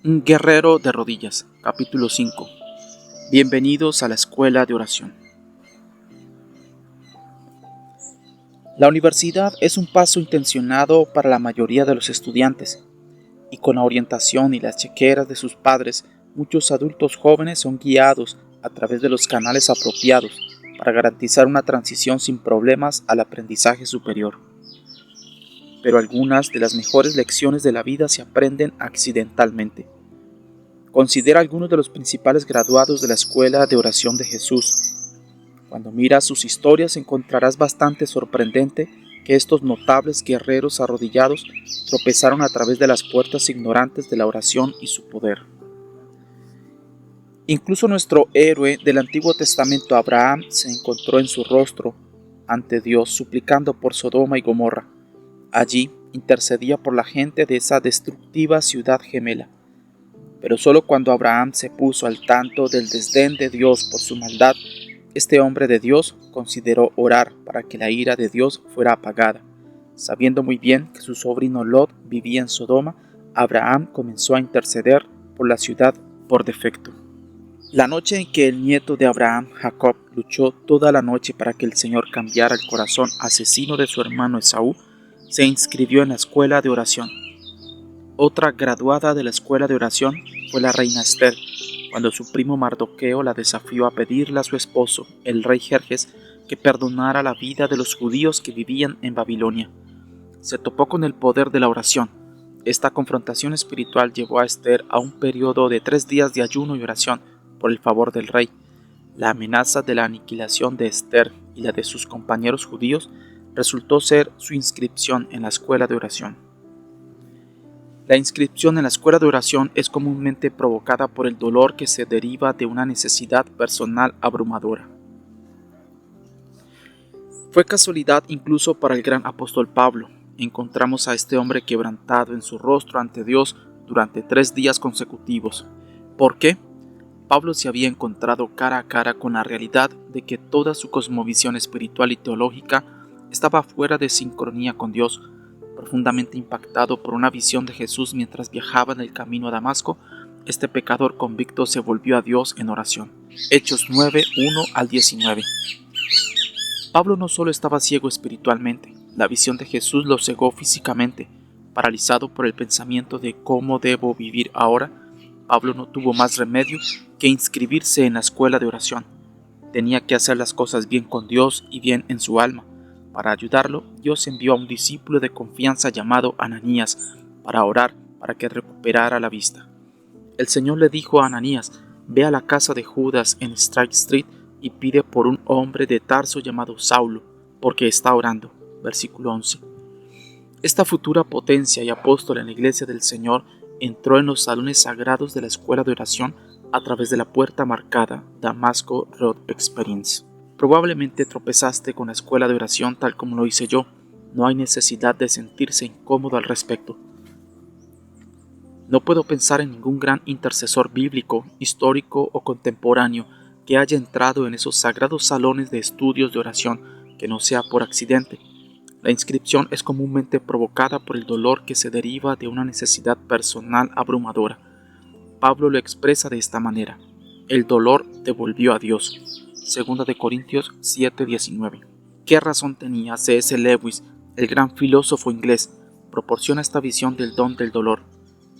Un guerrero de rodillas, capítulo 5. Bienvenidos a la escuela de oración. La universidad es un paso intencionado para la mayoría de los estudiantes, y con la orientación y las chequeras de sus padres, muchos adultos jóvenes son guiados a través de los canales apropiados para garantizar una transición sin problemas al aprendizaje superior. Pero algunas de las mejores lecciones de la vida se aprenden accidentalmente. Considera algunos de los principales graduados de la Escuela de Oración de Jesús. Cuando miras sus historias encontrarás bastante sorprendente que estos notables guerreros arrodillados tropezaron a través de las puertas ignorantes de la oración y su poder. Incluso nuestro héroe del Antiguo Testamento, Abraham, se encontró en su rostro ante Dios suplicando por Sodoma y Gomorra. Allí intercedía por la gente de esa destructiva ciudad gemela. Pero solo cuando Abraham se puso al tanto del desdén de Dios por su maldad, este hombre de Dios consideró orar para que la ira de Dios fuera apagada. Sabiendo muy bien que su sobrino Lot vivía en Sodoma, Abraham comenzó a interceder por la ciudad por defecto. La noche en que el nieto de Abraham, Jacob, luchó toda la noche para que el Señor cambiara el corazón asesino de su hermano Esaú, se inscribió en la escuela de oración. Otra graduada de la escuela de oración fue la reina Esther, cuando su primo Mardoqueo la desafió a pedirle a su esposo, el rey Jerjes, que perdonara la vida de los judíos que vivían en Babilonia. Se topó con el poder de la oración. Esta confrontación espiritual llevó a Esther a un periodo de 3 días de ayuno y oración por el favor del rey. La amenaza de la aniquilación de Esther y la de sus compañeros judíos resultó ser su inscripción en la escuela de oración. La inscripción en la escuela de oración es comúnmente provocada por el dolor que se deriva de una necesidad personal abrumadora. Fue casualidad incluso para el gran apóstol Pablo. Encontramos a este hombre quebrantado en su rostro ante Dios durante 3 días consecutivos. ¿Por qué? Pablo se había encontrado cara a cara con la realidad de que toda su cosmovisión espiritual y teológica estaba fuera de sincronía con Dios. Profundamente impactado por una visión de Jesús mientras viajaba en el camino a Damasco, este pecador convicto se volvió a Dios en oración. Hechos 9, 1 al 19. Pablo no solo estaba ciego espiritualmente, la visión de Jesús lo cegó físicamente. Paralizado por el pensamiento de cómo debo vivir ahora, Pablo no tuvo más remedio que inscribirse en la escuela de oración. Tenía que hacer las cosas bien con Dios y bien en su alma. Para ayudarlo, Dios envió a un discípulo de confianza llamado Ananías para orar para que recuperara la vista. El Señor le dijo a Ananías: ve a la casa de Judas en Strike Street y pide por un hombre de Tarso llamado Saulo, porque está orando. Versículo 11. Esta futura potencia y apóstol en la iglesia del Señor entró en los salones sagrados de la escuela de oración a través de la puerta marcada Damasco Road Experience. Probablemente tropezaste con la escuela de oración tal como lo hice yo. No hay necesidad de sentirse incómodo al respecto. No puedo pensar en ningún gran intercesor bíblico, histórico o contemporáneo que haya entrado en esos sagrados salones de estudios de oración que no sea por accidente. La inscripción es comúnmente provocada por el dolor que se deriva de una necesidad personal abrumadora. Pablo lo expresa de esta manera: el dolor te volvió a Dios. 2 de Corintios 7:19. ¿Qué razón tenía C.S. Lewis, el gran filósofo inglés? Proporciona esta visión del don del dolor.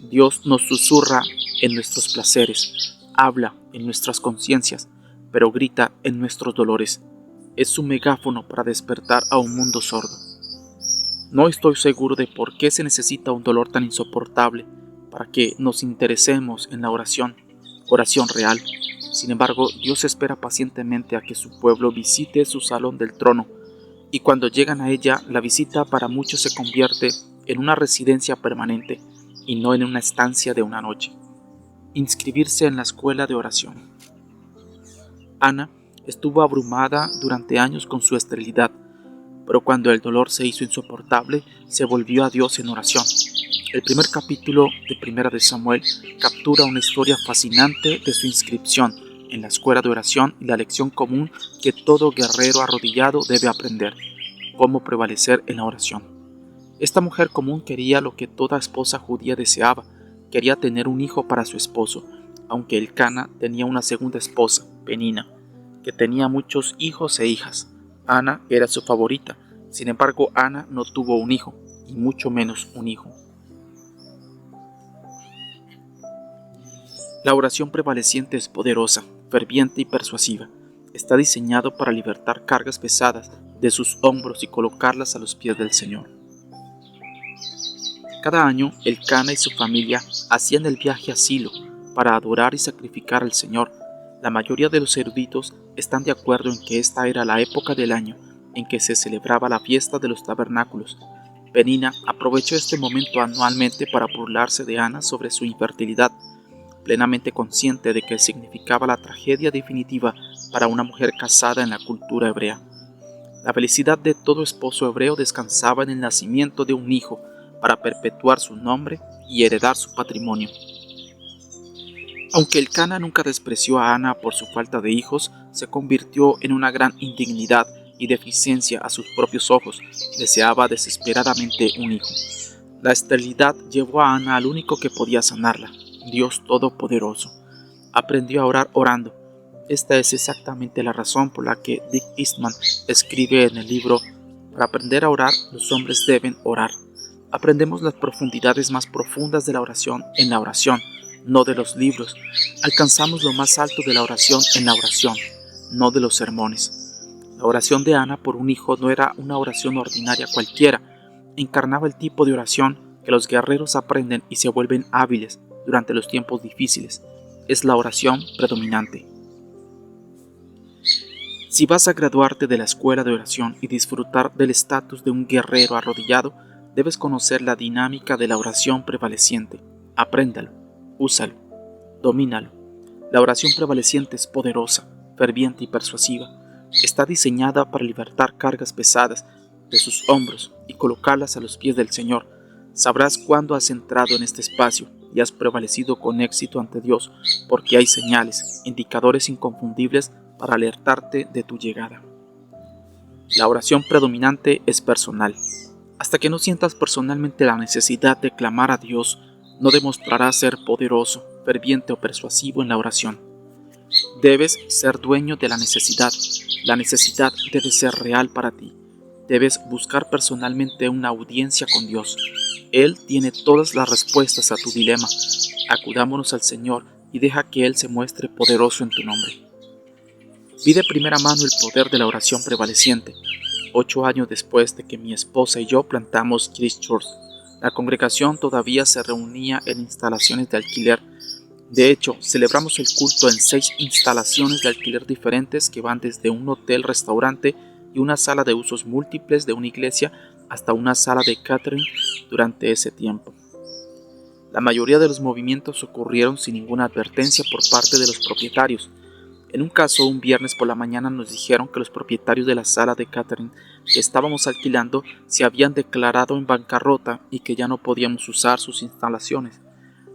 Dios nos susurra en nuestros placeres, habla en nuestras conciencias, pero grita en nuestros dolores. Es su megáfono para despertar a un mundo sordo. No estoy seguro de por qué se necesita un dolor tan insoportable para que nos interesemos en la oración real. Sin embargo, Dios espera pacientemente a que su pueblo visite su salón del trono, y cuando llegan a ella, la visita para muchos se convierte en una residencia permanente y no en una estancia de una noche. Inscribirse en la escuela de oración. Ana estuvo abrumada durante años con su esterilidad, pero cuando el dolor se hizo insoportable, se volvió a Dios en oración. El primer capítulo de Primera de Samuel captura una historia fascinante de su inscripción en la escuela de oración y la lección común que todo guerrero arrodillado debe aprender: cómo prevalecer en la oración. Esta mujer común quería lo que toda esposa judía deseaba: quería tener un hijo para su esposo, aunque Elcana tenía una segunda esposa, Penina, que tenía muchos hijos e hijas. Ana era su favorita, sin embargo Ana no tuvo un hijo, y mucho menos un hijo. La oración prevaleciente es poderosa, ferviente y persuasiva. Está diseñado para libertar cargas pesadas de sus hombros y colocarlas a los pies del Señor. Cada año, Elcana y su familia hacían el viaje a Silo para adorar y sacrificar al Señor. La mayoría de los eruditos están de acuerdo en que esta era la época del año en que se celebraba la fiesta de los tabernáculos. Penina aprovechó este momento anualmente para burlarse de Ana sobre su infertilidad, plenamente consciente de que significaba la tragedia definitiva para una mujer casada en la cultura hebrea. La felicidad de todo esposo hebreo descansaba en el nacimiento de un hijo para perpetuar su nombre y heredar su patrimonio. Aunque Elcana nunca despreció a Ana por su falta de hijos, se convirtió en una gran indignidad y deficiencia a sus propios ojos. Deseaba desesperadamente un hijo. La esterilidad llevó a Ana al único que podía sanarla, Dios Todopoderoso. Aprendió a orar orando. Esta es exactamente la razón por la que Dick Eastman escribe en el libro: para aprender a orar, los hombres deben orar. Aprendemos las profundidades más profundas de la oración en la oración, no de los libros. Alcanzamos lo más alto de la oración en la oración, no de los sermones. La oración de Ana por un hijo no era una oración ordinaria cualquiera. Encarnaba el tipo de oración que los guerreros aprenden y se vuelven hábiles durante los tiempos difíciles. Es la oración predominante. Si vas a graduarte de la escuela de oración y disfrutar del estatus de un guerrero arrodillado, debes conocer la dinámica de la oración prevaleciente. Apréndalo, úsalo, domínalo. La oración prevaleciente es poderosa, ferviente y persuasiva. Está diseñada para libertar cargas pesadas de sus hombros y colocarlas a los pies del Señor. Sabrás cuándo has entrado en este espacio y has prevalecido con éxito ante Dios, porque hay señales, indicadores inconfundibles para alertarte de tu llegada. La oración predominante es personal. Hasta que no sientas personalmente la necesidad de clamar a Dios, no demostrarás ser poderoso, ferviente o persuasivo en la oración. Debes ser dueño de la necesidad. La necesidad debe ser real para ti. Debes buscar personalmente una audiencia con Dios. Él tiene todas las respuestas a tu dilema. Acudámonos al Señor y deja que Él se muestre poderoso en tu nombre. Vi de primera mano el poder de la oración prevaleciente. 8 años después de que mi esposa y yo plantamos Christchurch, la congregación todavía se reunía en instalaciones de alquiler. De hecho, celebramos el culto en 6 instalaciones de alquiler diferentes que van desde un hotel-restaurante y una sala de usos múltiples de una iglesia hasta una sala de catering durante ese tiempo. La mayoría de los movimientos ocurrieron sin ninguna advertencia por parte de los propietarios. En un caso, un viernes por la mañana nos dijeron que los propietarios de la sala de catering que estábamos alquilando se habían declarado en bancarrota y que ya no podíamos usar sus instalaciones.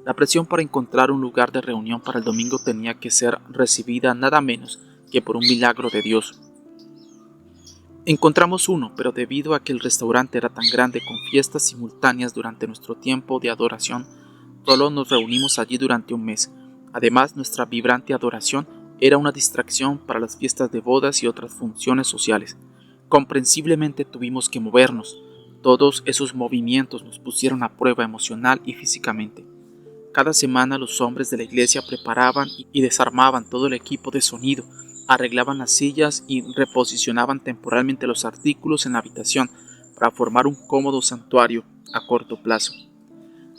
La presión para encontrar un lugar de reunión para el domingo tenía que ser recibida nada menos que por un milagro de Dios. Encontramos uno, pero debido a que el restaurante era tan grande con fiestas simultáneas durante nuestro tiempo de adoración, solo nos reunimos allí durante un mes. Además, nuestra vibrante adoración era una distracción para las fiestas de bodas y otras funciones sociales. Comprensiblemente tuvimos que movernos. Todos esos movimientos nos pusieron a prueba emocional y físicamente. Cada semana los hombres de la iglesia preparaban y desarmaban todo el equipo de sonido, arreglaban las sillas y reposicionaban temporalmente los artículos en la habitación para formar un cómodo santuario a corto plazo.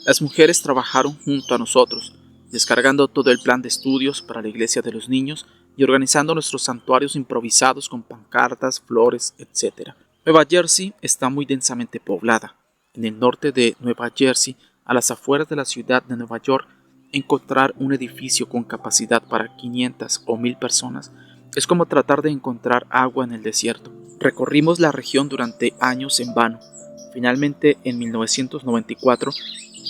Las mujeres trabajaron junto a nosotros, descargando todo el plan de estudios para la iglesia de los niños y organizando nuestros santuarios improvisados con pancartas, flores, etc. Nueva Jersey está muy densamente poblada. En el norte de Nueva Jersey, a las afueras de la ciudad de Nueva York, encontrar un edificio con capacidad para 500 o 1000 personas es como tratar de encontrar agua en el desierto. Recorrimos la región durante años en vano. Finalmente, en 1994,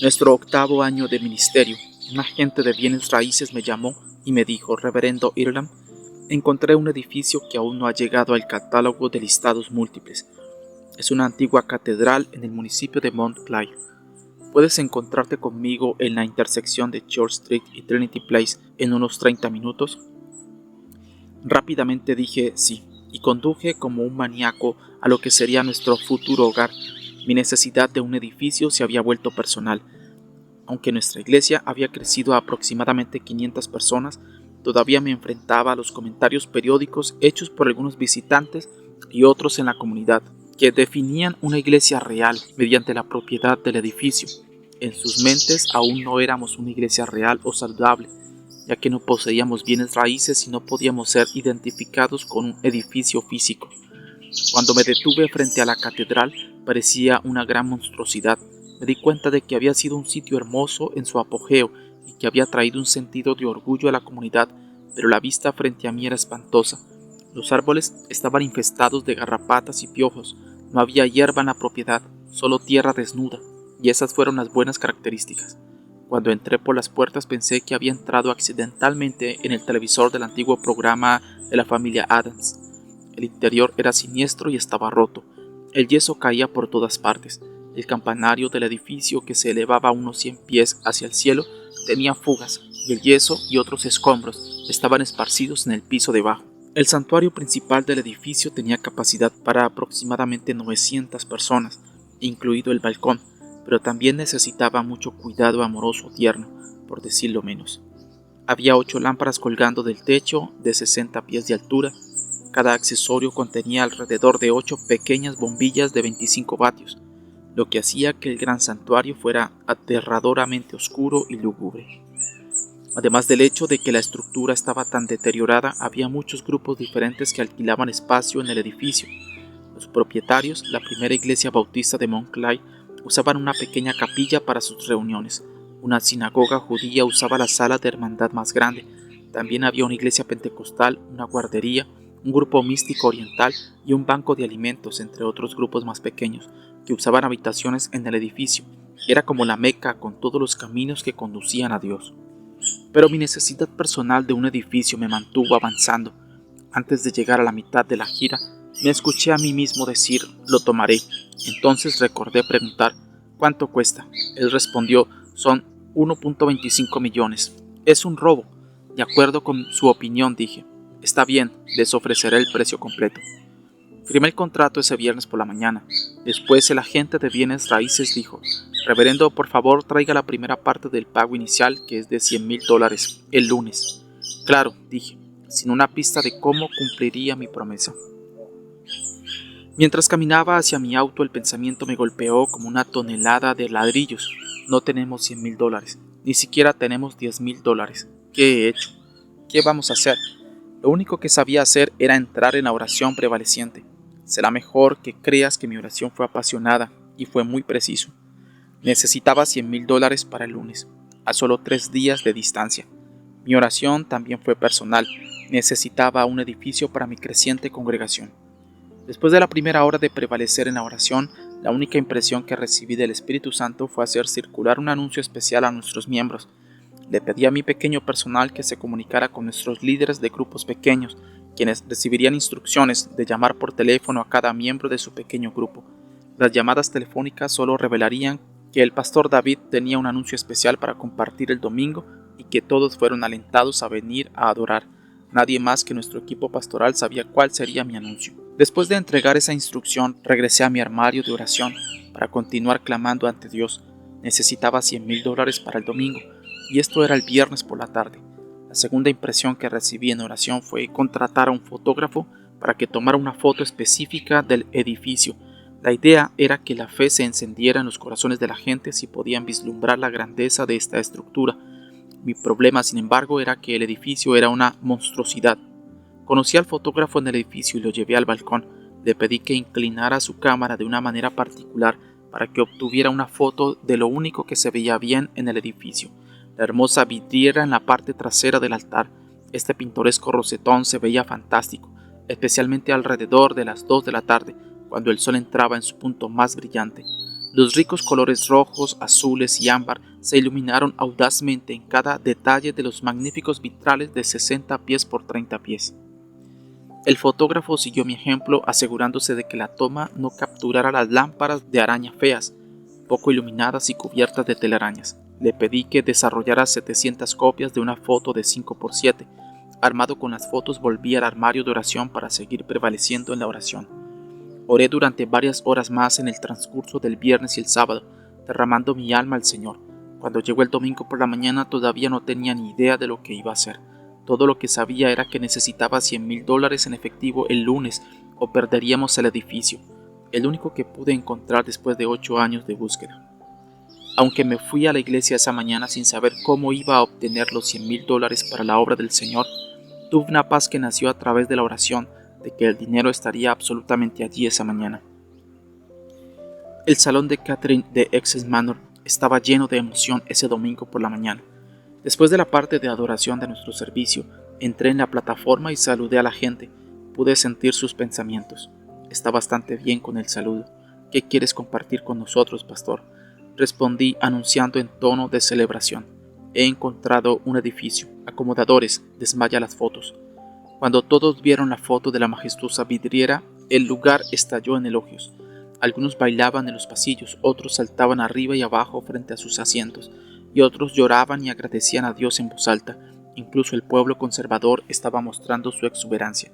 nuestro 8º año de ministerio, un agente de bienes raíces me llamó y me dijo: Reverendo Ireland, encontré un edificio que aún no ha llegado al catálogo de listados múltiples. Es una antigua catedral en el municipio de Montclair. ¿Puedes encontrarte conmigo en la intersección de Church Street y Trinity Place en unos 30 minutos? Rápidamente dije sí, y conduje como un maníaco a lo que sería nuestro futuro hogar. Mi necesidad de un edificio se había vuelto personal. Aunque nuestra iglesia había crecido a aproximadamente 500 personas, todavía me enfrentaba a los comentarios periódicos hechos por algunos visitantes y otros en la comunidad, que definían una iglesia real mediante la propiedad del edificio. En sus mentes aún no éramos una iglesia real o saludable, ya que no poseíamos bienes raíces y no podíamos ser identificados con un edificio físico. Cuando me detuve frente a la catedral, parecía una gran monstruosidad. Me di cuenta de que había sido un sitio hermoso en su apogeo y que había traído un sentido de orgullo a la comunidad, pero la vista frente a mí era espantosa. Los árboles estaban infestados de garrapatas y piojos, no había hierba en la propiedad, solo tierra desnuda, y esas fueron las buenas características. Cuando entré por las puertas pensé que había entrado accidentalmente en el televisor del antiguo programa de la familia Addams. El interior era siniestro y estaba roto. El yeso caía por todas partes. El campanario del edificio, que se elevaba a unos 100 pies hacia el cielo, tenía fugas, y el yeso y otros escombros estaban esparcidos en el piso debajo. El santuario principal del edificio tenía capacidad para aproximadamente 900 personas, incluido el balcón, pero también necesitaba mucho cuidado amoroso o tierno, por decirlo menos. Había 8 lámparas colgando del techo de 60 pies de altura. Cada accesorio contenía alrededor de 8 pequeñas bombillas de 25 vatios, lo que hacía que el gran santuario fuera aterradoramente oscuro y lúgubre. Además del hecho de que la estructura estaba tan deteriorada, había muchos grupos diferentes que alquilaban espacio en el edificio. Los propietarios, la primera iglesia bautista de Montclair, usaban una pequeña capilla para sus reuniones. Una sinagoga judía usaba la sala de hermandad más grande. También había una iglesia pentecostal, una guardería, un grupo místico oriental y un banco de alimentos, entre otros grupos más pequeños, que usaban habitaciones en el edificio. Era como la Meca con todos los caminos que conducían a Dios. Pero mi necesidad personal de un edificio me mantuvo avanzando. Antes de llegar a la mitad de la gira, me escuché a mí mismo decir, lo tomaré. Entonces recordé preguntar, ¿cuánto cuesta? Él respondió, son 1.25 millones. Es un robo. De acuerdo con su opinión, dije. Está bien, les ofreceré el precio completo. Firmé el contrato ese viernes por la mañana. Después el agente de bienes raíces dijo, reverendo, por favor traiga la primera parte del pago inicial, que es de $100,000, el lunes. Claro, dije, sin una pista de cómo cumpliría mi promesa. Mientras caminaba hacia mi auto, el pensamiento me golpeó como una tonelada de ladrillos. No tenemos $100,000, ni siquiera tenemos $10,000. ¿Qué he hecho? ¿Qué vamos a hacer? Lo único que sabía hacer era entrar en la oración prevaleciente. Será mejor que creas que mi oración fue apasionada y fue muy preciso. Necesitaba $100,000 para el lunes, a solo 3 días de distancia. Mi oración también fue personal. Necesitaba un edificio para mi creciente congregación. Después de la primera hora de prevalecer en la oración, la única impresión que recibí del Espíritu Santo fue hacer circular un anuncio especial a nuestros miembros. Le pedí a mi pequeño personal que se comunicara con nuestros líderes de grupos pequeños, quienes recibirían instrucciones de llamar por teléfono a cada miembro de su pequeño grupo. Las llamadas telefónicas solo revelarían que el pastor David tenía un anuncio especial para compartir el domingo y que todos fueron alentados a venir a adorar. Nadie más que nuestro equipo pastoral sabía cuál sería mi anuncio. Después de entregar esa instrucción, regresé a mi armario de oración para continuar clamando ante Dios. Necesitaba $100,000 para el domingo, y esto era el viernes por la tarde. La segunda impresión que recibí en oración fue contratar a un fotógrafo para que tomara una foto específica del edificio. La idea era que la fe se encendiera en los corazones de la gente si podían vislumbrar la grandeza de esta estructura. Mi problema, sin embargo, era que el edificio era una monstruosidad. Conocí al fotógrafo en el edificio y lo llevé al balcón. Le pedí que inclinara su cámara de una manera particular para que obtuviera una foto de lo único que se veía bien en el edificio, la hermosa vidriera en la parte trasera del altar. Este pintoresco rosetón se veía fantástico, especialmente alrededor de las 2 de la tarde, cuando el sol entraba en su punto más brillante. Los ricos colores rojos, azules y ámbar se iluminaron audazmente en cada detalle de los magníficos vitrales de 60 pies por 30 pies. El fotógrafo siguió mi ejemplo, asegurándose de que la toma no capturara las lámparas de araña feas. poco iluminadas y cubiertas de telarañas. Le pedí que desarrollara 700 copias de una foto de 5x7. Armado con las fotos, volví al armario de oración para seguir prevaleciendo en la oración. Oré durante varias horas más en el transcurso del viernes y el sábado, derramando mi alma al Señor. Cuando llegó el domingo por la mañana todavía no tenía ni idea de lo que iba a hacer. Todo lo que sabía era que necesitaba $100,000 en efectivo el lunes o perderíamos el edificio, el único que pude encontrar después de 8 años de búsqueda. Aunque me fui a la iglesia esa mañana sin saber cómo iba a obtener los $100,000 para la obra del Señor, tuve una paz que nació a través de la oración de que el dinero estaría absolutamente allí esa mañana. El salón de Catherine de Essex Manor estaba lleno de emoción ese domingo por la mañana. Después de la parte de adoración de nuestro servicio, entré en la plataforma y saludé a la gente. Pude sentir sus pensamientos. Está bastante bien con el saludo. ¿Qué quieres compartir con nosotros, pastor? Respondí anunciando en tono de celebración. He encontrado un edificio. Acomodadores, desmaya las fotos. Cuando todos vieron la foto de la majestuosa vidriera, el lugar estalló en elogios. Algunos bailaban en los pasillos, otros saltaban arriba y abajo frente a sus asientos, y otros lloraban y agradecían a Dios en voz alta. Incluso el pueblo conservador estaba mostrando su exuberancia.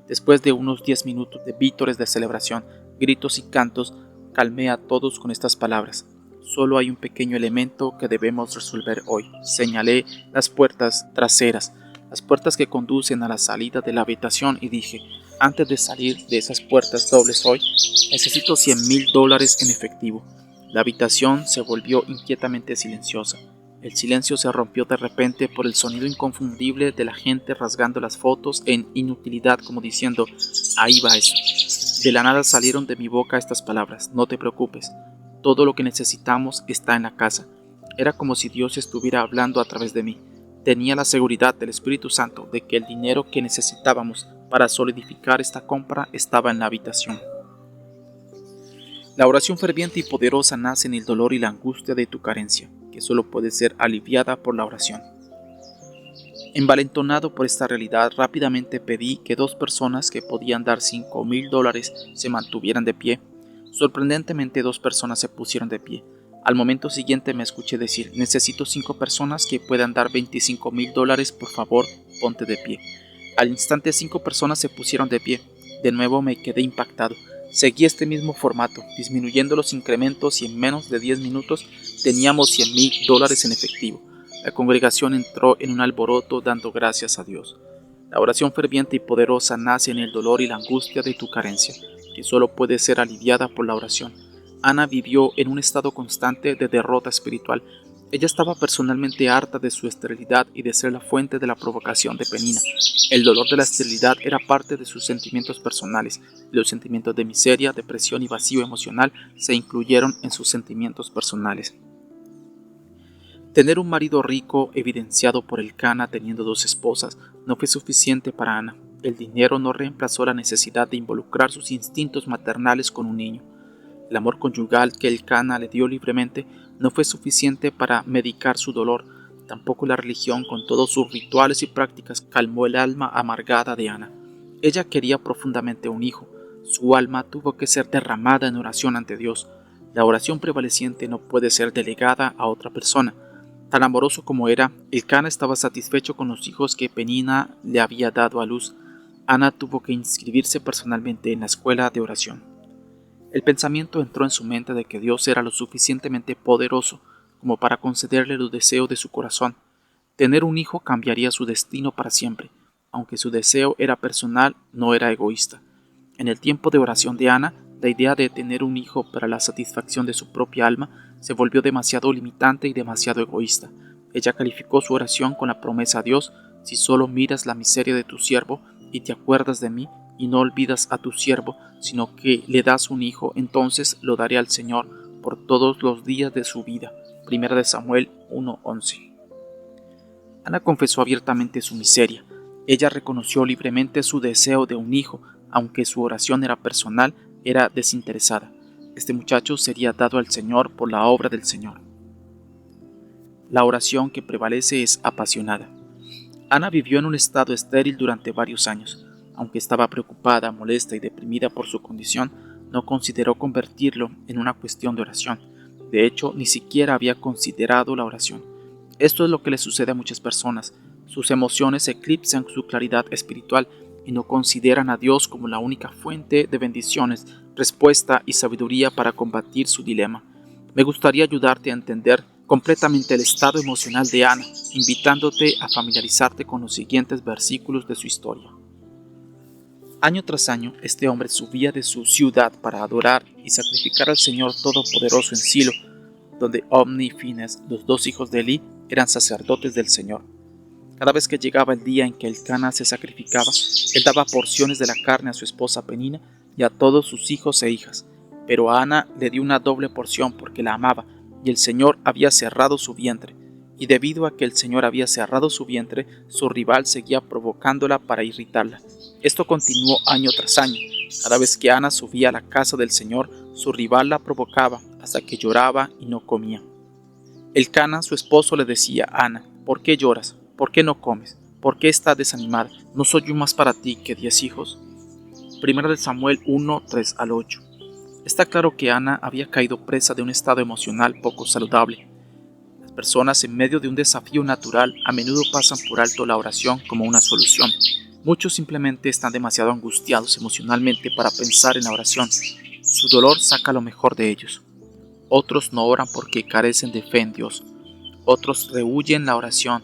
Después de unos 10 minutos de vítores de celebración, gritos y cantos, calmé a todos con estas palabras. Solo hay un pequeño elemento que debemos resolver hoy. Señalé las puertas traseras, las puertas que conducen a la salida de la habitación, y dije, antes de salir de esas puertas dobles hoy, necesito $100,000 en efectivo. La habitación se volvió inquietamente silenciosa. El silencio se rompió de repente por el sonido inconfundible de la gente rasgando las fotos en inutilidad, como diciendo, ahí va eso. De la nada salieron de mi boca estas palabras, no te preocupes, todo lo que necesitamos está en la casa. Era como si Dios estuviera hablando a través de mí. Tenía la seguridad del Espíritu Santo de que el dinero que necesitábamos para solidificar esta compra estaba en la habitación. La oración ferviente y poderosa nace en el dolor y la angustia de tu carencia, que solo puede ser aliviada por la oración. Envalentonado por esta realidad, rápidamente pedí que 2 personas que podían dar $5,000 se mantuvieran de pie. Sorprendentemente, 2 personas se pusieron de pie. Al momento siguiente me escuché decir, necesito 5 personas que puedan dar $25,000, por favor, ponte de pie. Al instante 5 personas se pusieron de pie. De nuevo me quedé impactado. Seguí este mismo formato, disminuyendo los incrementos, y en menos de 10 minutos teníamos $100,000 en efectivo. La congregación entró en un alboroto dando gracias a Dios. La oración ferviente y poderosa nace en el dolor y la angustia de tu carencia, que solo puede ser aliviada por la oración. Ana vivió en un estado constante de derrota espiritual. Ella estaba personalmente harta de su esterilidad y de ser la fuente de la provocación de Penina. El dolor de la esterilidad era parte de sus sentimientos personales, y los sentimientos de miseria, depresión y vacío emocional se incluyeron en sus sentimientos personales. Tener un marido rico, evidenciado por Elcana teniendo 2 esposas, no fue suficiente para Ana. El dinero no reemplazó la necesidad de involucrar sus instintos maternales con un niño. El amor conyugal que Elcana le dio libremente no fue suficiente para medicar su dolor. Tampoco la religión, con todos sus rituales y prácticas, calmó el alma amargada de Ana. Ella quería profundamente un hijo. Su alma tuvo que ser derramada en oración ante Dios. La oración prevaleciente no puede ser delegada a otra persona. Tan amoroso como era, Elcana estaba satisfecho con los hijos que Penina le había dado a luz. Ana tuvo que inscribirse personalmente en la escuela de oración. El pensamiento entró en su mente de que Dios era lo suficientemente poderoso como para concederle los deseos de su corazón. Tener un hijo cambiaría su destino para siempre. Aunque su deseo era personal, no era egoísta. En el tiempo de oración de Ana, la idea de tener un hijo para la satisfacción de su propia alma se volvió demasiado limitante y demasiado egoísta. Ella calificó su oración con la promesa a Dios: si solo miras la miseria de tu siervo y te acuerdas de mí, y no olvidas a tu siervo, sino que le das un hijo, entonces lo daré al Señor por todos los días de su vida. 1 Samuel 1:11. Ana confesó abiertamente su miseria. Ella reconoció libremente su deseo de un hijo, aunque su oración era personal, era desinteresada. Este muchacho sería dado al Señor por la obra del Señor. La oración que prevalece es apasionada. Ana vivió en un estado estéril durante varios años. Aunque estaba preocupada, molesta y deprimida por su condición, no consideró convertirlo en una cuestión de oración. De hecho, ni siquiera había considerado la oración. Esto es lo que le sucede a muchas personas. Sus emociones eclipsan su claridad espiritual y no consideran a Dios como la única fuente de bendiciones, respuesta y sabiduría para combatir su dilema. Me gustaría ayudarte a entender completamente el estado emocional de Ana, invitándote a familiarizarte con los siguientes versículos de su historia. Año tras año, este hombre subía de su ciudad para adorar y sacrificar al Señor Todopoderoso en Silo, donde Ofni y Finehas, los dos hijos de Elí, eran sacerdotes del Señor. Cada vez que llegaba el día en que Elcana se sacrificaba, él daba porciones de la carne a su esposa Penina y a todos sus hijos e hijas, pero a Ana le dio una doble porción porque la amaba, y el Señor había cerrado su vientre. Y debido a que el Señor había cerrado su vientre, su rival seguía provocándola para irritarla. Esto continuó año tras año. Cada vez que Ana subía a la casa del Señor, su rival la provocaba hasta que lloraba y no comía. Elcana, su esposo, le decía a Ana: ¿por qué lloras? ¿Por qué no comes? ¿Por qué estás desanimada? ¿No soy yo más para ti que 10 hijos? 1 Samuel 1, 3-8. Está claro que Ana había caído presa de un estado emocional poco saludable. Las personas en medio de un desafío natural a menudo pasan por alto la oración como una solución. Muchos simplemente están demasiado angustiados emocionalmente para pensar en la oración. Su dolor saca lo mejor de ellos. Otros no oran porque carecen de fe en Dios. Otros rehúyen la oración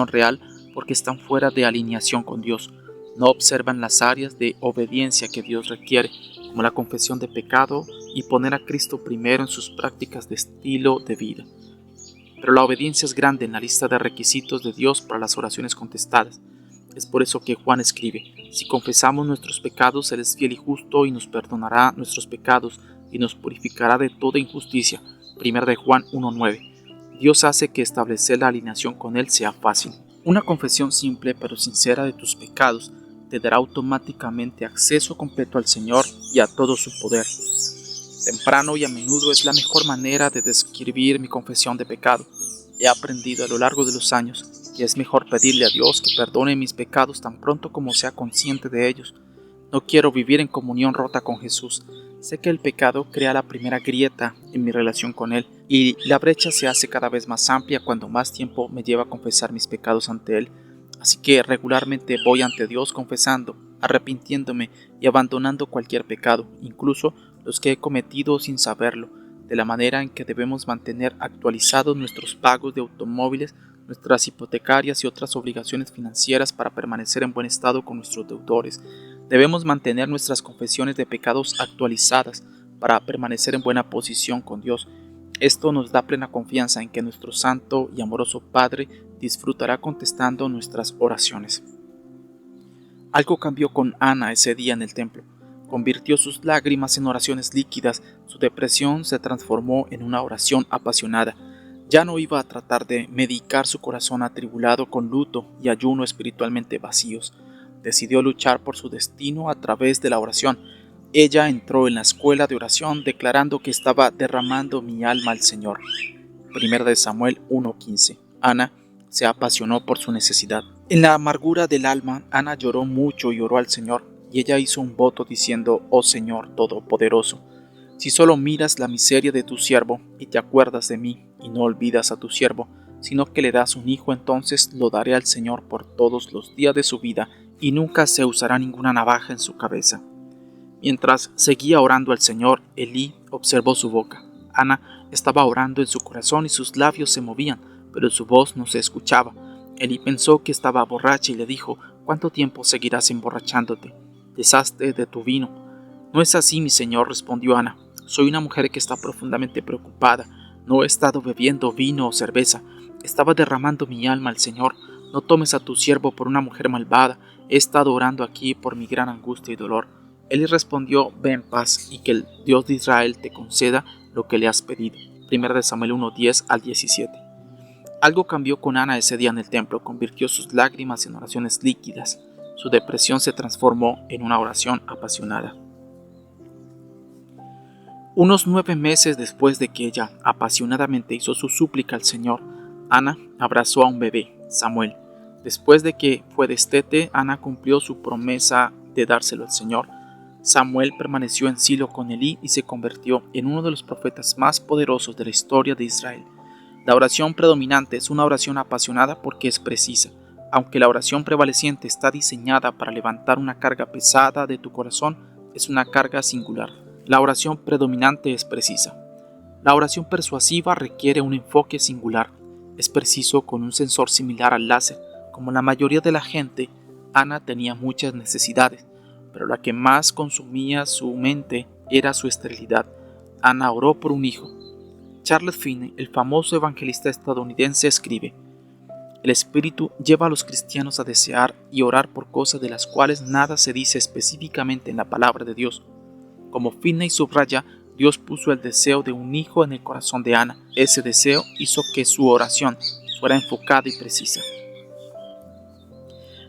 real, porque están fuera de alineación con Dios. No observan las áreas de obediencia que Dios requiere, como la confesión de pecado y poner a Cristo primero en sus prácticas de estilo de vida. Pero la obediencia es grande en la lista de requisitos de Dios para las oraciones contestadas. Es por eso que Juan escribe: si confesamos nuestros pecados, Él es fiel y justo y nos perdonará nuestros pecados y nos purificará de toda injusticia. 1 Juan 1:9. Dios hace que establecer la alineación con Él sea fácil. Una confesión simple pero sincera de tus pecados te dará automáticamente acceso completo al Señor y a todo su poder. Temprano y a menudo es la mejor manera de describir mi confesión de pecado. He aprendido a lo largo de los años que es mejor pedirle a Dios que perdone mis pecados tan pronto como sea consciente de ellos. No quiero vivir en comunión rota con Jesús. Sé que el pecado crea la primera grieta en mi relación con Él, y la brecha se hace cada vez más amplia cuando más tiempo me lleva a confesar mis pecados ante Él. Así que regularmente voy ante Dios confesando, arrepintiéndome y abandonando cualquier pecado, incluso los que he cometido sin saberlo, de la manera en que debemos mantener actualizados nuestros pagos de automóviles, nuestras hipotecarias y otras obligaciones financieras para permanecer en buen estado con nuestros deudores. Debemos mantener nuestras confesiones de pecados actualizadas para permanecer en buena posición con Dios. Esto nos da plena confianza en que nuestro santo y amoroso Padre disfrutará contestando nuestras oraciones. Algo cambió con Ana ese día en el templo. Convirtió sus lágrimas en oraciones líquidas, su depresión se transformó en una oración apasionada. Ya no iba a tratar de medicar su corazón atribulado con luto y ayuno espiritualmente vacíos. Decidió luchar por su destino a través de la oración. Ella entró en la escuela de oración declarando que estaba derramando mi alma al Señor. 1 Samuel 1:15. Ana se apasionó por su necesidad. En la amargura del alma, Ana lloró mucho y oró al Señor, y ella hizo un voto diciendo: oh Señor Todopoderoso, si solo miras la miseria de tu siervo y te acuerdas de mí, y no olvidas a tu siervo, sino que le das un hijo, entonces lo daré al Señor por todos los días de su vida, y nunca se usará ninguna navaja en su cabeza. Mientras seguía orando al Señor, Elí observó su boca. Ana estaba orando en su corazón y sus labios se movían, pero su voz no se escuchaba. Elí pensó que estaba borracha y le dijo: ¿cuánto tiempo seguirás emborrachándote? Deshazte de tu vino. No es así, mi señor, respondió Ana. Soy una mujer que está profundamente preocupada. No he estado bebiendo vino o cerveza. Estaba derramando mi alma al Señor. No tomes a tu siervo por una mujer malvada. He estado orando aquí por mi gran angustia y dolor. Él respondió: ve en paz, y que el Dios de Israel te conceda lo que le has pedido. 1 Samuel 1:10-17. Algo cambió con Ana ese día en el templo. Convirtió sus lágrimas en oraciones líquidas. Su depresión se transformó en una oración apasionada. Unos 9 meses después de que ella apasionadamente hizo su súplica al Señor, Ana abrazó a un bebé, Samuel. Después de que fue destete, Ana cumplió su promesa de dárselo al Señor. Samuel permaneció en Silo con Elí y se convirtió en uno de los profetas más poderosos de la historia de Israel. La oración predominante es una oración apasionada porque es precisa. Aunque la oración prevaleciente está diseñada para levantar una carga pesada de tu corazón, es una carga singular. La oración predominante es precisa. La oración persuasiva requiere un enfoque singular. Es preciso con un sensor similar al láser. Como la mayoría de la gente, Ana tenía muchas necesidades, pero la que más consumía su mente era su esterilidad. Ana oró por un hijo. Charles Finney, el famoso evangelista estadounidense, escribe: el Espíritu lleva a los cristianos a desear y orar por cosas de las cuales nada se dice específicamente en la palabra de Dios. Como Finney subraya, Dios puso el deseo de un hijo en el corazón de Ana. Ese deseo hizo que su oración fuera enfocada y precisa.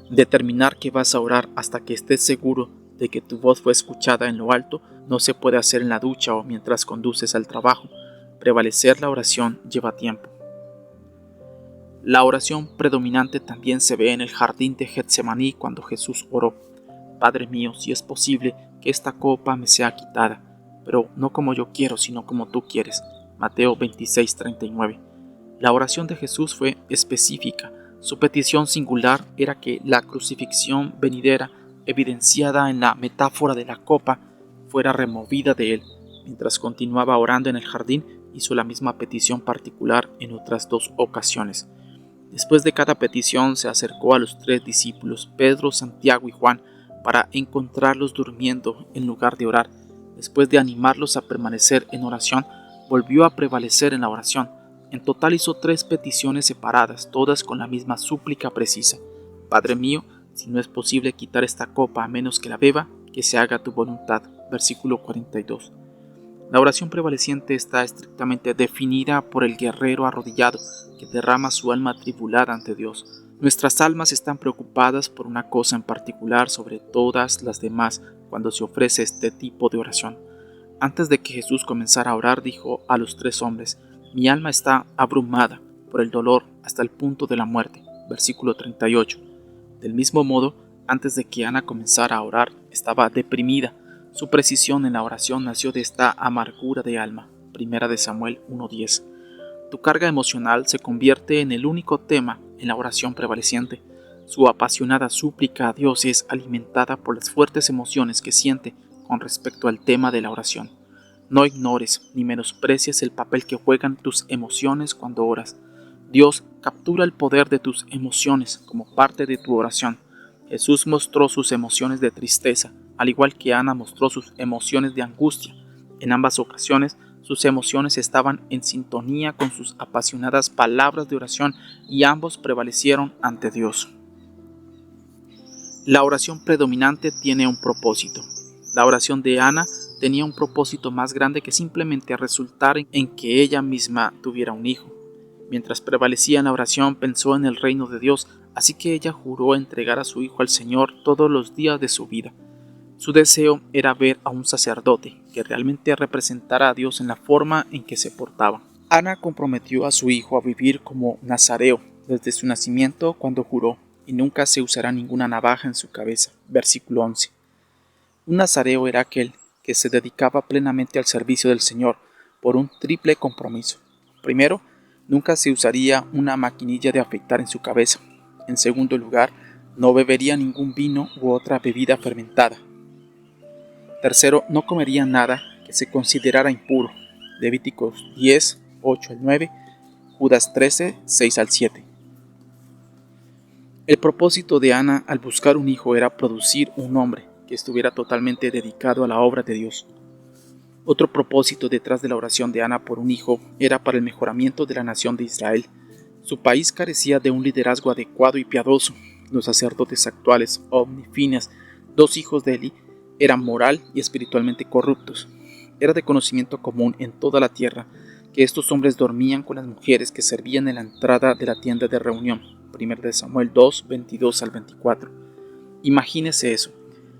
Determinar que vas a orar hasta que estés seguro de que tu voz fue escuchada en lo alto no se puede hacer en la ducha o mientras conduces al trabajo. Prevalecer la oración lleva tiempo. La oración predominante también se ve en el jardín de Getsemaní cuando Jesús oró: Padre mío, si es posible, que esta copa me sea quitada, pero no como yo quiero, sino como tú quieres. Mateo 26:39. La oración de Jesús fue específica. Su petición singular era que la crucifixión venidera, evidenciada en la metáfora de la copa, fuera removida de él. Mientras continuaba orando en el jardín, hizo la misma petición particular en otras 2 ocasiones. Después de cada petición se acercó a los 3 discípulos, Pedro, Santiago y Juan, para encontrarlos durmiendo en lugar de orar. Después de animarlos a permanecer en oración, volvió a prevalecer en la oración. En total hizo 3 peticiones separadas, todas con la misma súplica precisa: Padre mío, si no es posible quitar esta copa a menos que la beba, que se haga tu voluntad. Versículo 42. La oración prevaleciente está estrictamente definida por el guerrero arrodillado que derrama su alma atribulada ante Dios. Nuestras almas están preocupadas por una cosa en particular sobre todas las demás cuando se ofrece este tipo de oración. Antes de que Jesús comenzara a orar, dijo a los 3 hombres: mi alma está abrumada por el dolor hasta el punto de la muerte. Versículo 38. Del mismo modo, antes de que Ana comenzara a orar, estaba deprimida. Su precisión en la oración nació de esta amargura de alma. Primera de Samuel 1:10. Tu carga emocional se convierte en el único tema en la oración prevaleciente. Su apasionada súplica a Dios es alimentada por las fuertes emociones que siente con respecto al tema de la oración. No ignores ni menosprecies el papel que juegan tus emociones cuando oras. Dios captura el poder de tus emociones como parte de tu oración. Jesús mostró sus emociones de tristeza, al igual que Ana mostró sus emociones de angustia. En ambas ocasiones, sus emociones estaban en sintonía con sus apasionadas palabras de oración y ambos prevalecieron ante Dios. La oración predominante tiene un propósito. La oración de Ana tenía un propósito más grande que simplemente resultar en que ella misma tuviera un hijo. Mientras prevalecía en la oración, pensó en el reino de Dios, así que ella juró entregar a su hijo al Señor todos los días de su vida. Su deseo era ver a un sacerdote que realmente representara a Dios en la forma en que se portaba. Ana comprometió a su hijo a vivir como nazareo desde su nacimiento cuando juró: y nunca se usará ninguna navaja en su cabeza. Versículo 11. Un nazareo era aquel que se dedicaba plenamente al servicio del Señor por un triple compromiso. Primero, nunca se usaría una maquinilla de afeitar en su cabeza. En segundo lugar, no bebería ningún vino u otra bebida fermentada. Tercero, no comería nada que se considerara impuro. Levíticos 10, 8 al 9, Judas 13, 6 al 7. El propósito de Ana al buscar un hijo era producir un hombre que estuviera totalmente dedicado a la obra de Dios. Otro propósito detrás de la oración de Ana por un hijo era para el mejoramiento de la nación de Israel. Su país carecía de un liderazgo adecuado y piadoso. Los sacerdotes actuales, Ofni y Fineas, 2 hijos de Eli, eran moral y espiritualmente corruptos. Era de conocimiento común en toda la tierra que estos hombres dormían con las mujeres que servían en la entrada de la tienda de reunión. 1 de Samuel 2, 22 al 24. Imagínese eso.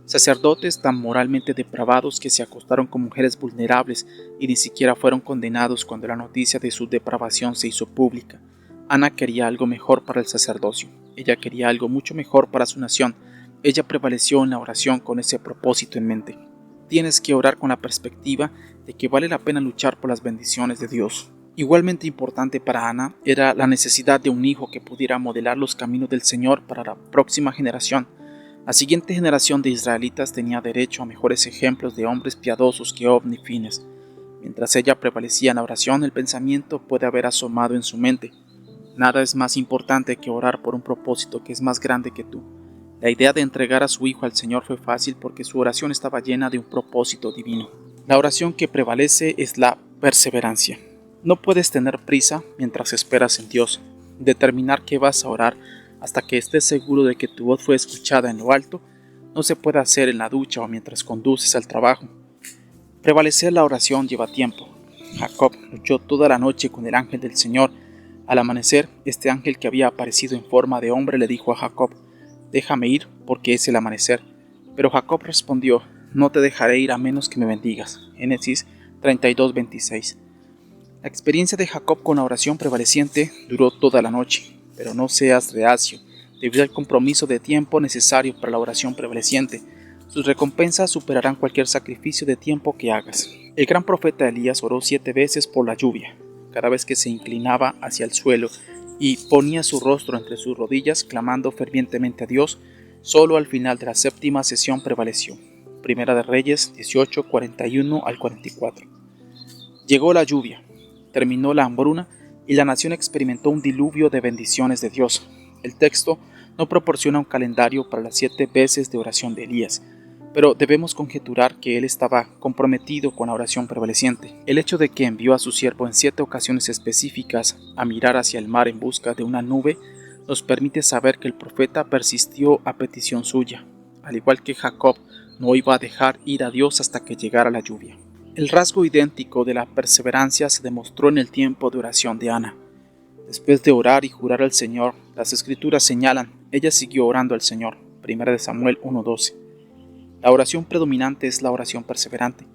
Sacerdotes tan moralmente depravados que se acostaron con mujeres vulnerables y ni siquiera fueron condenados cuando la noticia de su depravación se hizo pública. Ana quería algo mejor para el sacerdocio. Ella quería algo mucho mejor para su nación. Ella prevaleció en la oración con ese propósito en mente. tienes que orar con la perspectiva de que vale la pena luchar por las bendiciones de Dios. Igualmente importante para Ana era la necesidad de un hijo que pudiera modelar los caminos del Señor para la próxima generación. La siguiente generación de israelitas tenía derecho a mejores ejemplos de hombres piadosos que Ob ni Fines. Mientras ella prevalecía en la oración, el pensamiento puede haber asomado en su mente: nada es más importante que orar por un propósito que es más grande que tú. La idea de entregar a su hijo al Señor fue fácil porque su oración estaba llena de un propósito divino. La oración que prevalece es la perseverancia. No puedes tener prisa mientras esperas en Dios. Determinar qué vas a orar hasta que estés seguro de que tu voz fue escuchada en lo alto no se puede hacer en la ducha o mientras conduces al trabajo. Prevalecer la oración lleva tiempo. Jacob luchó toda la noche con el ángel del Señor. Al amanecer, este ángel que había aparecido en forma de hombre le dijo a Jacob: «Déjame ir, porque es el amanecer». Pero Jacob respondió: «No te dejaré ir a menos que me bendigas». Génesis 32:26. La experiencia de Jacob con la oración prevaleciente duró toda la noche, pero no seas reacio, debido al compromiso de tiempo necesario para la oración prevaleciente. Sus recompensas superarán cualquier sacrificio de tiempo que hagas. El gran profeta Elías oró 7 veces por la lluvia. Cada vez que se inclinaba hacia el suelo y ponía su rostro entre sus rodillas, clamando fervientemente a Dios, solo al final de la 7ª sesión prevaleció. Primera de Reyes 18, 41 al 44. Llegó la lluvia, terminó la hambruna y la nación experimentó un diluvio de bendiciones de Dios. El texto no proporciona un calendario para las 7 veces de oración de Elías, pero debemos conjeturar que él estaba comprometido con la oración prevaleciente. El hecho de que envió a su siervo en 7 ocasiones específicas a mirar hacia el mar en busca de una nube nos permite saber que el profeta persistió a petición suya. Al igual que Jacob, no iba a dejar ir a Dios hasta que llegara la lluvia. El rasgo idéntico de la perseverancia se demostró en el tiempo de oración de Ana. Después de orar y jurar al Señor, las Escrituras señalan, ella siguió orando al Señor. 1 Samuel 1:12. La oración predominante es la oración perseverante.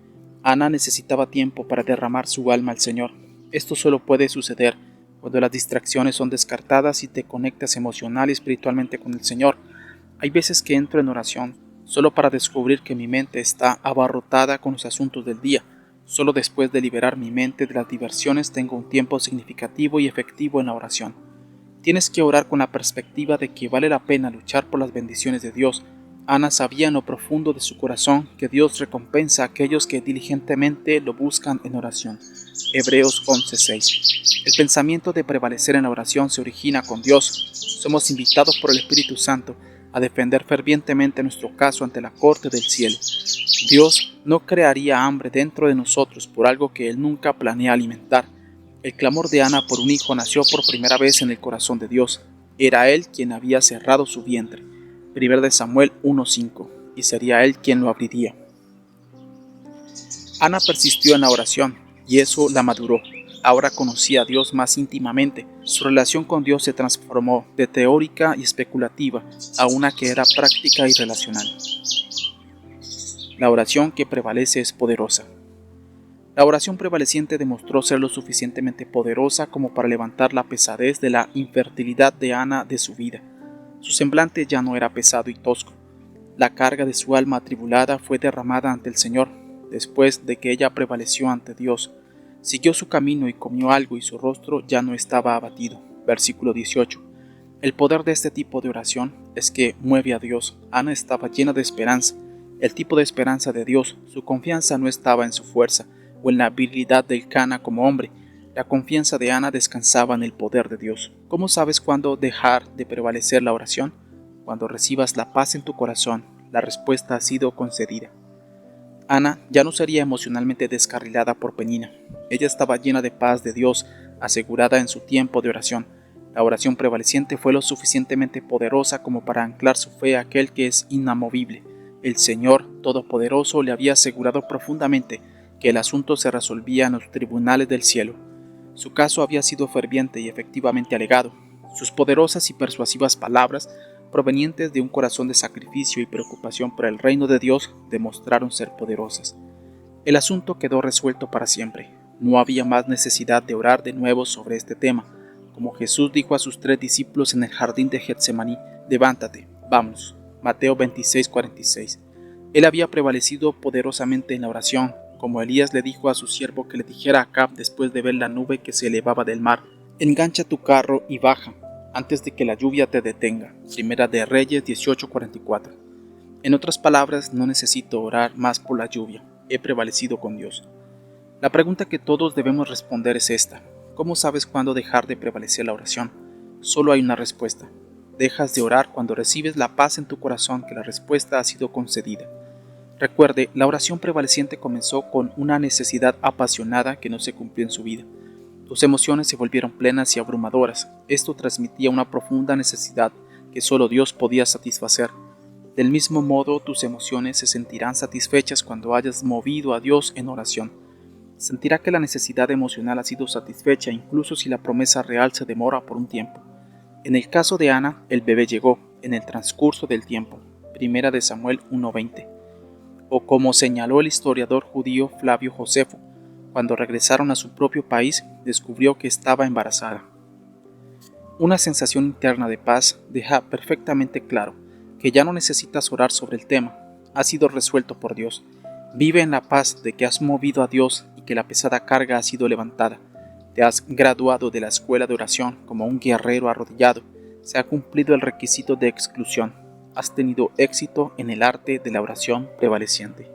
Ana necesitaba tiempo para derramar su alma al Señor. Esto solo puede suceder cuando las distracciones son descartadas y te conectas emocional y espiritualmente con el Señor. Hay veces que entro en oración solo para descubrir que mi mente está abarrotada con los asuntos del día. Solo después de liberar mi mente de las diversiones tengo un tiempo significativo y efectivo en la oración. Tienes que orar con la perspectiva de que vale la pena luchar por las bendiciones de Dios. Ana sabía en lo profundo de su corazón que Dios recompensa a aquellos que diligentemente lo buscan en oración. Hebreos 11:6. El pensamiento de prevalecer en la oración se origina con Dios. Somos invitados por el Espíritu Santo a defender fervientemente nuestro caso ante la corte del cielo. Dios no crearía hambre dentro de nosotros por algo que Él nunca planea alimentar. El clamor de Ana por un hijo nació por primera vez en el corazón de Dios. Era Él quien había cerrado su vientre. 1 Samuel 1:5, y sería Él quien lo abriría. Ana persistió en la oración, y eso la maduró. Ahora conocía a Dios más íntimamente. Su relación con Dios se transformó de teórica y especulativa a una que era práctica y relacional. La oración que prevalece es poderosa. La oración prevaleciente demostró ser lo suficientemente poderosa como para levantar la pesadez de la infertilidad de Ana de su vida. Su semblante ya no era pesado y tosco. La carga de su alma atribulada fue derramada ante el Señor. Después de que ella prevaleció ante Dios, siguió su camino y comió algo y su rostro ya no estaba abatido. Versículo 18. El poder de este tipo de oración es que mueve a Dios. Ana estaba llena de esperanza. El tipo de esperanza de Dios, su confianza no estaba en su fuerza o en la habilidad de Elcana como hombre. La confianza de Ana descansaba en el poder de Dios. ¿Cómo sabes cuándo dejar de prevalecer la oración? Cuando recibas la paz en tu corazón, la respuesta ha sido concedida. Ana ya no sería emocionalmente descarrilada por Penina. Ella estaba llena de paz de Dios, asegurada en su tiempo de oración. La oración prevaleciente fue lo suficientemente poderosa como para anclar su fe a aquel que es inamovible. El Señor Todopoderoso le había asegurado profundamente que el asunto se resolvía en los tribunales del cielo. Su caso había sido ferviente y efectivamente alegado. Sus poderosas y persuasivas palabras, provenientes de un corazón de sacrificio y preocupación por el reino de Dios, demostraron ser poderosas. El asunto quedó resuelto para siempre. No había más necesidad de orar de nuevo sobre este tema. Como Jesús dijo a sus 3 discípulos en el jardín de Getsemaní: «Levántate, vamos». Mateo 26:46. Él había prevalecido poderosamente en la oración, como Elías le dijo a su siervo que le dijera a Acab después de ver la nube que se elevaba del mar: engancha tu carro y baja, antes de que la lluvia te detenga. Primera de Reyes 18:44. En otras palabras, no necesito orar más por la lluvia, he prevalecido con Dios. La pregunta que todos debemos responder es esta: ¿cómo sabes cuándo dejar de prevalecer la oración? Solo hay una respuesta. Dejas de orar cuando recibes la paz en tu corazón que la respuesta ha sido concedida. Recuerde, la oración prevaleciente comenzó con una necesidad apasionada que no se cumplió en su vida. Tus emociones se volvieron plenas y abrumadoras. Esto transmitía una profunda necesidad que solo Dios podía satisfacer. Del mismo modo, tus emociones se sentirán satisfechas cuando hayas movido a Dios en oración. Sentirá que la necesidad emocional ha sido satisfecha incluso si la promesa real se demora por un tiempo. En el caso de Ana, el bebé llegó en el transcurso del tiempo. Primera de Samuel 1:20. O como señaló el historiador judío Flavio Josefo, cuando regresaron a su propio país, descubrió que estaba embarazada. Una sensación interna de paz deja perfectamente claro que ya no necesitas orar sobre el tema, ha sido resuelto por Dios. Vive en la paz de que has movido a Dios y que la pesada carga ha sido levantada. Te has graduado de la escuela de oración como un guerrero arrodillado. Se ha cumplido el requisito de exclusión. Has tenido éxito en el arte de la oración prevaleciente.